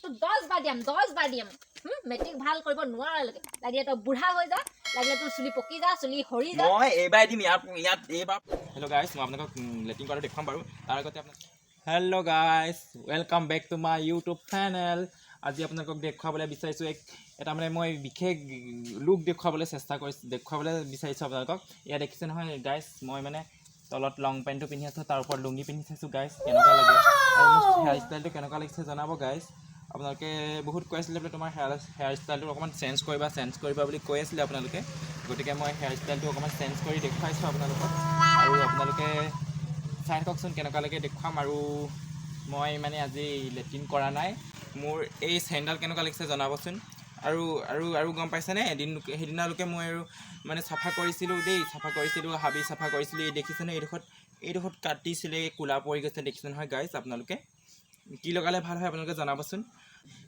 তোক 10 বাৰ দিম মেট্ৰিক ভাল কৰিব নোৱাৰালৈকে লাগিলে তই বুঢ়া হৈ যা লাগিলে তোৰ চুলি পকি যা চুলি সৰি যা মই এইবাৰ দিম ইয়াত এইবাৰ হেল্ল' গাইছ মই আপোনালোকক লেটিং কৰাটো দেখুৱাম বাৰু তাৰ আগতে আপোনাক hello' guys welcome back to my YouTube channel আজি আপোনালোকক দেখুৱাবলৈ বিচাৰিছোঁ এটা মানে মই বিশেষ লুক দেখুৱাবলৈ দেখুৱাবলৈ বিচাৰিছোঁ আপোনালোকক ইয়াত দেখিছে নহয় গাইছ মই মানে তলত লং পেণ্টটো পিন্ধি আছোঁ তাৰ ওপৰত লুঙি পিন্ধি চাইছোঁ গাইছ কেনেকুৱা লাগে আৰু মোৰ হেয়াৰ ষ্টাইলটো কেনেকুৱা লাগিছে জনাব গাইছ আপোনালোকে বহুত কৈ আছিলে বোলে তোমাৰ হেয়াৰ ষ্টাইলটো অকণমান চেঞ্জ কৰিবা বুলি কৈ আছিলে আপোনালোকে গতিকে মই হেয়াৰ ষ্টাইলটো অকণমান চেঞ্জ কৰি দেখুৱাইছোঁ আপোনালোকক আৰু আপোনালোকে চাই থাককচোন কেনেকুৱা লাগে দেখুৱাম আৰু মই মানে আজি লেট্ৰিন কৰা নাই মোৰ এই চেণ্ডেল কেনেকুৱা লাগিছে জনাবচোন আৰু গম পাইছেনে সেইদিনালৈকে মই আৰু মানে চাফা কৰিছিলোঁ হাবি চাফা কৰিছিলোঁ এই দেখিছেনে এইডোখৰত কাটিছিলে ক'লা পৰি গৈছে দেখিছে নহয় গাইছ আপোনালোকে কি লগালে ভাল হয় আপোনালোকে জনাবচোন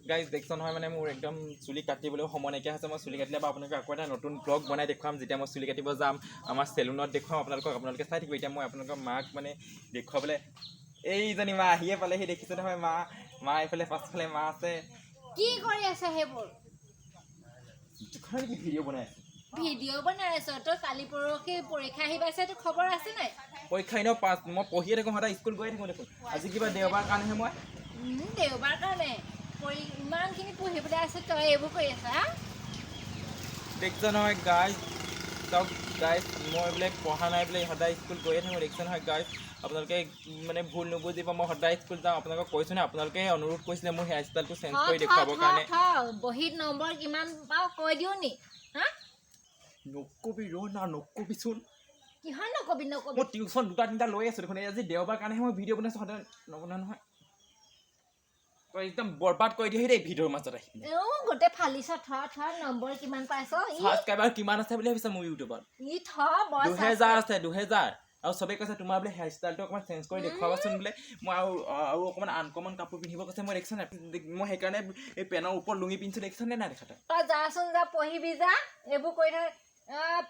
গাইজ দেখিছে নহয় মানে মোৰ একদম চুলি কাটিবলৈ সময় নাইকিয়া হৈছে মই চুলি কাটিলে বা আপোনালোকে আকৌ এটা নতুন ব্লগ বনাই দেখুৱাম যেতিয়া মই চুলি কাটিব যাম আমাৰ চেলুনত দেখুৱাম আপোনালোকে চাই থাকিব এতিয়া মই আপোনালোকৰ মাক মানে দেখুৱাবলৈ এইজনী মা আহিয়ে পালেহি দেখিছে নহয় মা এইফালে পাছফালে মা আছে কি কৰি আছে সেইবোৰ ভিডিঅ' বনাই আছে ভিডিঅ' বনাই আছ তই কালি পৰহি পৰীক্ষা আহি পাইছে তোৰ খবৰ আছে নাই পৰীক্ষা এনেও পাছ মই পঢ়িয়ে থাকোঁ সদায় স্কুল গৈয়ে থাকোঁ দেখোন আজি কিবা দেওবাৰ কাৰণেহে মই দেওবাৰ কাৰণে ইমানখিনি পঢ়িবলৈ আছে তই এইবোৰ কৰি আছা দেখিছে নহয় গাইজ চাওক গাইজ মই বোলে পঢ়া নাই বোলে সদায় স্কুল গৈয়ে থাকোঁ দেখিছে নহয় গাইজ আপোনালোকে মানে ভুল নুবুজিব মই সদায় স্কুল যাওঁ আপোনালোকক কৈছোঁ নে আপোনালোকে অনুৰোধ কৰিছিলে মোৰ হেয়াৰ ষ্টাইলটো চেঞ্জ কৰি দেখুৱাবৰ কাৰণে বহীত নম্বৰ কিমান পাওঁ কৈ দিওঁ নি হা নকবি নকবিচোন কিহৰ নকবি মই টিউশ্যন 2-3টা লৈ আছোঁ দেখোন আজি দেওবাৰ কাৰণেহে মই ভিডিঅ' বনাইছোঁ সদায় নবনাওঁ নহয় তই একদম বৰবাদ কৰি দিয়ে দেই ভিডিঅ'ৰ মাজত আহি গোটেই ফালিছ নম্বৰ কিমান পাইছ ছাবস্ক্ৰাইবাৰ কিমান আছে বুলি ভাবিছা মোৰ ইউটিউবত 2000 আছে 2000 আৰু চবেই কৈছে তোমাৰ বোলে হেয়াৰ ষ্টাইলটো অকণমান চেঞ্জ কৰি দেখুৱাবাচোন বোলে মই আৰু অকণমান আনকমন কাপোৰ পিন্ধিব কৈছে মই দেখিছোঁ নাই মই সেইকাৰণে এই পেনৰ ওপৰত লুঙি পিন্ধিছোঁ দেখিছোঁ নে নাই দেখা তই যাচোন যা পঢ়িবি যা এইবোৰ কৰি থাক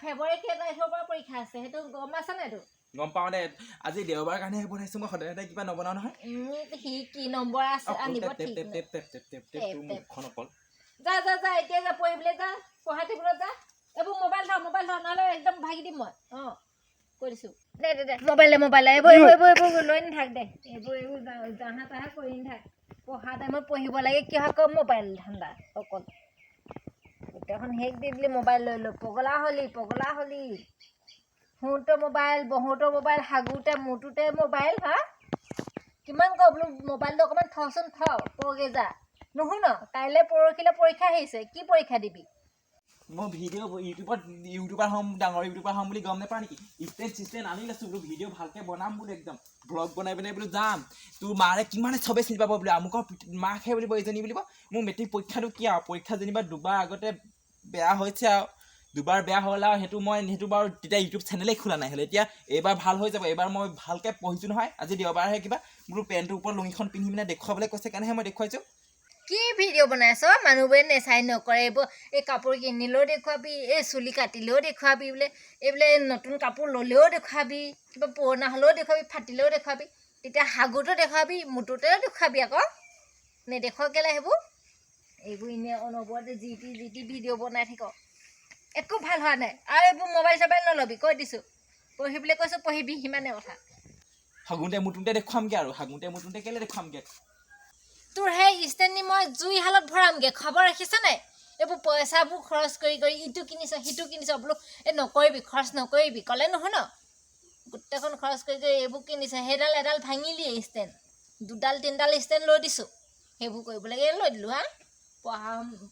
ফেব্ৰুৱাৰী কেই তাৰিখৰ পৰা পৰীক্ষা আছে সেইটো গম আছে নাই তোৰ গম পাওঁ দে আজি দেওবাৰ কাৰণেহে বনাইছোঁ মই সদায় কিবা নবনাওঁ নহয় সি কি নম্বৰ আছে আনিব মুখখন অকল যা এতিয়া যা পঢ়িবলৈ যা পঢ়া টেবুলত যা এইবোৰ মোবাইল ধৰ নহ'লে একদম ভাগি দিম মই কৈ দিছোঁ দে মোবাইল এইবোৰ লৈ নাথাক দে এইবোৰ জাহা তাহা কৰি নাথাক পঢ়া টাইমত পঢ়িব লাগে কিয় আকৌ মোবাইল ধান্দা অকল গোটেইখন শেষ দি দিলি মোবাইল লৈ পগলা হলি শুওঁতে মোবাইল বহোঁতে মোবাইল হাগোতে মুটোতে মোবাইল হা কিমান কওঁ বোলো মোবাইলটো অকণমান থচোন পগে যা নুশুন কাইলৈ পৰহিলৈ পৰীক্ষা আহিছে কি পৰীক্ষা দিবি মই ভিডিঅ' ইউটিউবাৰ হ'ম ডাঙৰ ইউটিউবাৰ হ'ম বুলি গম নাপাওঁ নেকি ষ্টেণ্ড আনি লৈছোঁ বোলো ভিডিঅ' ভালকৈ বনাম বোলো একদম ভ্লগ বনাই বোলো যাম তোৰ মাৰে কিমানে চবেই চিনি পাব বোলে আমুকৰ মাকহে বুলিব এইজনী বুলিব মোৰ মেট্ৰিক পৰীক্ষাটো কি আৰু পৰীক্ষা যেনিবা দুবাৰ আগতে বেয়া হৈছে আৰু দুবাৰ বেয়া হ'ল আৰু সেইটো বাৰু তেতিয়া ইউটিউব চেনেলেই খোলা নাই হ'লে এতিয়া এইবাৰ ভাল হৈ যাব এইবাৰ মই ভালকৈ পঢ়িছোঁ নহয় আজি দেওবাৰহে কিবা বোলো পেণ্টটোৰ ওপৰত লুঙিখন পিন্ধি পিনে দেখুৱাবলৈ কৈছে কাৰণেহে মই দেখুৱাইছোঁ কি ভিডিঅ' বনাইছ মানুহবোৰে নেচাই নকৰে এইবোৰ এই কাপোৰ কিনিলেও দেখুৱাবি এই চুলি কাটিলেও দেখুৱাবি বোলে নতুন কাপোৰ ল'লেও দেখুৱাবি কিবা পুৰণা হ'লেও দেখুৱাবি ফাটিলেও দেখুৱাবি তেতিয়া হাগোতো দেখুৱাবি মুটোতেও দেখুৱাবি আকৌ নেদেখুৱা কেলে এইবোৰ এনেই অনবৰতে যি টি ভিডিঅ' বনাই থাক একো ভাল হোৱা নাই আৰু এইবোৰ মোবাইল চবাইল নল'বি কৈ দিছোঁ পঢ়িবলৈ কৈছোঁ পঢ়িবি সিমানে কথা হাগোঁতে মুটোতে দেখুৱামগৈ আৰু হাগোঁতে মুটোতে কেলৈ দেখুৱামগৈ তোৰ সেই ষ্টেণ্ডি মই জুই শালত ভৰামগৈ খবৰ ৰাখিছ নাই এইবোৰ পইচাবোৰ খৰচ কৰি ইটো কিনিছ সিটো কিনিছ বোলো এই নকৰিবি খৰচ নকৰিবি ক'লে নহয় ন গোটেইখন খৰচ কৰি এইবোৰ কিনিছে সেইডাল এডাল ভাঙিলি ষ্টেণ্ড 2-3ডাল ষ্টেণ্ড লৈ দিছোঁ সেইবোৰ কৰিবলৈকে লৈ দিলোঁ হা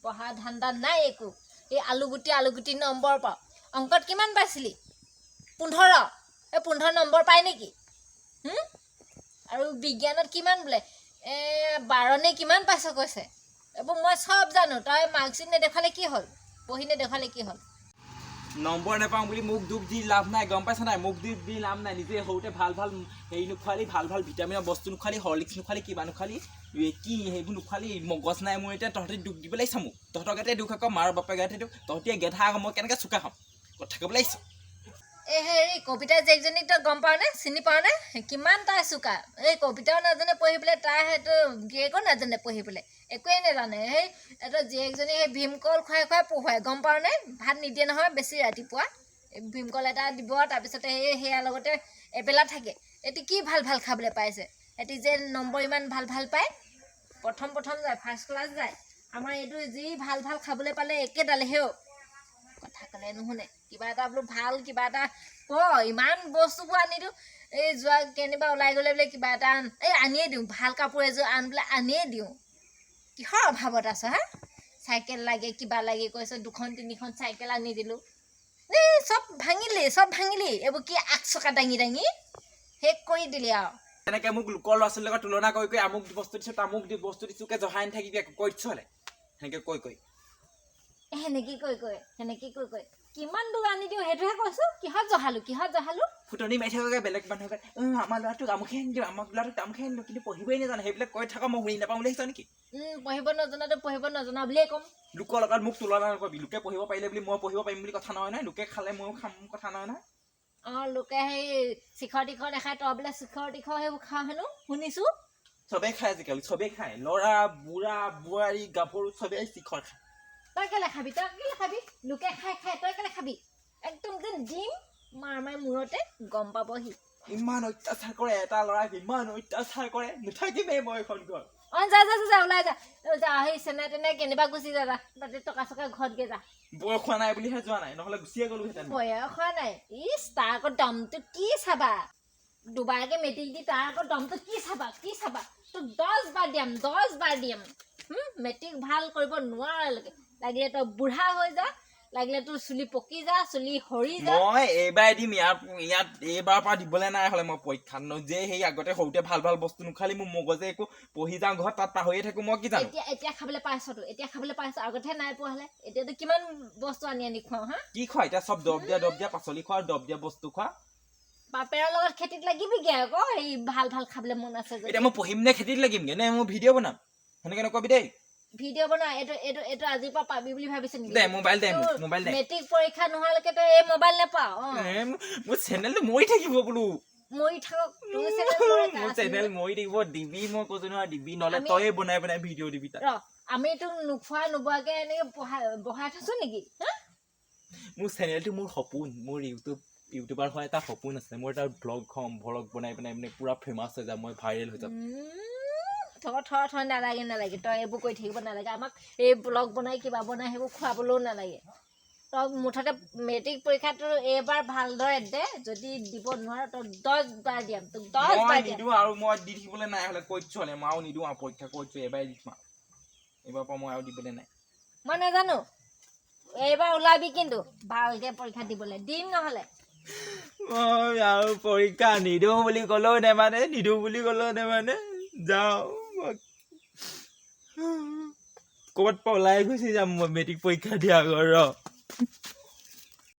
পঢ়া ধান্দা নাই একো এই আলুগুটি নম্বৰ পাওঁ অংকত কিমান পাইছিলি 15 এই 15 নম্বৰ পায় নেকি আৰু বিজ্ঞানত কিমান বোলে 12 নে কিমান পাইছ কৈছে এইবোৰ মই চব জানো তই মাৰ্কশ্বিট নেদেখালে কি হ'ল পঢ়ি নেদেখালে কি হ'ল নম্বৰ নাপাওঁ বুলি মোক দুখ দি লাভ নাই গম পাইছা নাই মোক দি লাভ নাই নিজে সৰুতে ভাল হেৰি নোখোৱালি ভাল ভিটামিনৰ বস্তু নোখোৱালি হৰলিক্স নোখোৱালি কিবা নোখোৱালি কি সেইবোৰ নোখোৱালি মগজ নাই মোৰ এতিয়া তহঁতি দুখ দিবলৈ আহিছ মোক তহঁতৰ গাতে দুখ আকৌ মাৰ বাপেৰ গাতে দুখ তহঁতিয়ে গেধা আকৌ মই কেনেকৈ চোকা হ'ম কথা ক'বলৈ আহিছ এই হেৰি কবিতা জীয়েকজনীক তই গম পাৱ নে চিনি পাৱ নে কিমান তাই চোকা এই কবিতাও নাজানে পঢ়িবলৈ তাই সেইটো গিয়েকো নাজানে পঢ়িবলৈ একোৱেই নাজানে সেই এটা জীয়েকজনী সেই ভীমকল খুৱাই খুৱাই পঢ়ুৱাই গম পাৱ নে ভাত নিদিয়ে নহয় বেছি ৰাতিপুৱা ভীমকল এটা দিব তাৰপিছতে সেয়াৰ লগতে এবেলা থাকে এটি কি ভাল ভাল খাবলৈ পাইছে এটি যে নম্বৰ ইমান ভাল ভাল পায় প্ৰথম যায় ফাৰ্ষ্ট ক্লাছ যায় আমাৰ এইটো যি ভাল ভাল খাবলৈ পালে একেডালেহেও কথা ক'লে নুশুনে কিবা এটা বোলো ভাল কিবা এটা ক ইমান বস্তুবোৰ আনি দিওঁ এই যোৱা কেনিবা ওলাই গ'লে বোলে কিবা এটা আন এই আনিয়ে দিওঁ ভাল কাপোৰ এযোৰ আন বোলে আনিয়ে দিওঁ কিহৰ অভাৱত আছ হা চাইকেল লাগে কিবা লাগে কৈছে 2-3খন চাইকেল আনি দিলোঁ এই চব ভাঙিলি এইবোৰ কি আগচকা দাঙি শেষ কৰি দিলি আৰু তেনেকৈ মোক লোকৰ ল'ৰা ছোৱালীৰ লগত তুলনা কৰি আমুক বস্তু দিছোঁ তামুক বস্তু দিছোঁকে জহাই নাথাকিবি কৈ দিছোঁ হ'লে সেনেকৈ কৈ সেনেকৈ কৈ কিমান দূৰ আনি দিওঁ সেইটোহে কৈছোঁ কিহত জহালো ফুটনি মাৰি থাকোঁগৈ বেলেগ মানুহক আমাৰ ল'ৰাটোক আমুকহে আনি দিওঁ আমাক ল'ৰাটোক তামুকহে আনি দিওঁ কিন্তু পঢ়িবই নাজানে সেইবিলাক কৈ থাকা মই শুনি নাপাওঁ বুলি ভাবিছ নেকি পঢ়িব নজনা বুলিয়ে ক'ম লোকৰ লগত মোক তুলনা নকৰিবি লোকে পঢ়িব পাৰিলে বুলি মই পঢ়িব পাৰিম বুলি কথা নহয় লোকে খালে ময়ো খাম কথা নহয় লোকে সেই শিখৰ তীখৰ দেখাই তই বোলে শিখৰ তীখৰ সেইবোৰ খাওঁ হেনো শুনিছোঁ চবেই খায় আজিকালি চবেই খায় ল'ৰা বুঢ়া বোৱাৰী গাভৰু চবেই শিখৰ খায় তই কেলে খাবি লোকে খাই তই কেলে খাবি একদম যেন দিম মাৰ মূৰতে গম পাবহি ইমান অত্যাচাৰ কৰে এটা ল'ৰাক ইমান অত্যাচাৰ কৰে নাথাকিমেই মই এখন ঘৰ যা ওলাই যা সেই চেনে তেনে কেনিবা গুচি যা তাতে টকা চকা ঘৰতগে যা বয়স হোৱা নাই বুলিহে যোৱা নাই নহ'লে গুচিয়ে গ'লোহেঁতেন বয়স হোৱা নাই তাৰ আকৌ দমটো কি চাবা দুবাৰকে মেট্ৰিক দি তাৰ আকৌ দমটো কি চাবা তোক 10 বাৰ দিম মেট্ৰিক ভাল কৰিব নোৱাৰালৈকে লাগিলে তই বুঢ়া হৈ যা লাগিলে তোৰ চুলি পকি যা চুলি সৰি যা মই এইবাৰ দিম ইয়াত এইবাৰৰ পৰা দিবলৈ নাই হ'লে মই পৰীক্ষাত যে সেই আগতে সৰুতে ভাল বস্তু নোখালি মোৰ মগজে একো পঢ়ি যাওঁ ঘৰত তাত পাহৰিয়ে থাকোঁ মই কি জানো এতিয়া খাবলৈ পাইছ আগতেহে নাই পোৱা হ'লে এতিয়াতো কিমান বস্তু আনি খুৱাওঁ হা কি খোৱা এতিয়া চব দৰৱ দিয়া পাচলি খোৱা দৰৱ দিয়া বস্তু খোৱা বাপেৰৰ লগত খেতিত লাগিবিগে আকৌ এই ভাল খাবলৈ মন আছে এতিয়া মই পঢ়িম নে খেতিত লাগিমগে নে মই ভিডিঅ' বনাম সেনেকে নকবি দেই ভিডিঅ' বনোৱা এইটো আজিৰ পৰা পাবি বুলি ভাবিছ নেকি দে মোবাইল দে মেট্ৰিক পৰীক্ষা নোহোৱালৈকে তই এই মোবাইল নাপাৱ মোৰ চেনেলটো মৰি থাকিব বোলো মৰি থাকক মোৰ চেনেল মৰি থাকিব দিবি মই কৈছো নহয় দিবি নহ'লে তই বনাই ভিডিঅ' দিবি তাত আমি তোক নোখোৱা নোবোৱাকে এনেকে বহাই থৈছো নেকি মোৰ চেনেলটো মোৰ সপোন মোৰ ইউটিউবাৰ হোৱা এটা সপোন আছে মোৰ এটা ব্লগ বনাই মানে পুৰা ফেমাছ হৈ যাম মই ভাইৰেল হৈ যাম থৰ নালাগে তই এইবোৰ কৰি থাকিব নালাগে আমাক এই ব্লগ বনাই কিবা বনাই সেইবোৰ খুৱাবলৈও নালাগে তই মুঠতে মেট্ৰিক পৰীক্ষাটো এইবাৰ ভালদৰে দে যদি দিব নোৱাৰ তই 10 বাৰ দিম তোক 10 বাৰ নিদিওঁ আৰু মই দি থাকিবলৈ নাই হ'লে কৈছোঁ হ'লে মই নিদিওঁ আৰু পৰীক্ষা কৈছোঁ এইবাৰ দিম এইবাৰ পৰা মই আৰু দিবলৈ নাই মই নাজানো এইবাৰ ওলাবি কিন্তু ভালকে পৰীক্ষা দিবলৈ দিম নহ'লে মই আৰু পৰীক্ষা নিদিওঁ বুলি ক'লেও নেমানে যাওঁ ক'ৰবাত পলাই গুচি যাম মই মেট্ৰিক পৰীক্ষা দিয়া আগৰ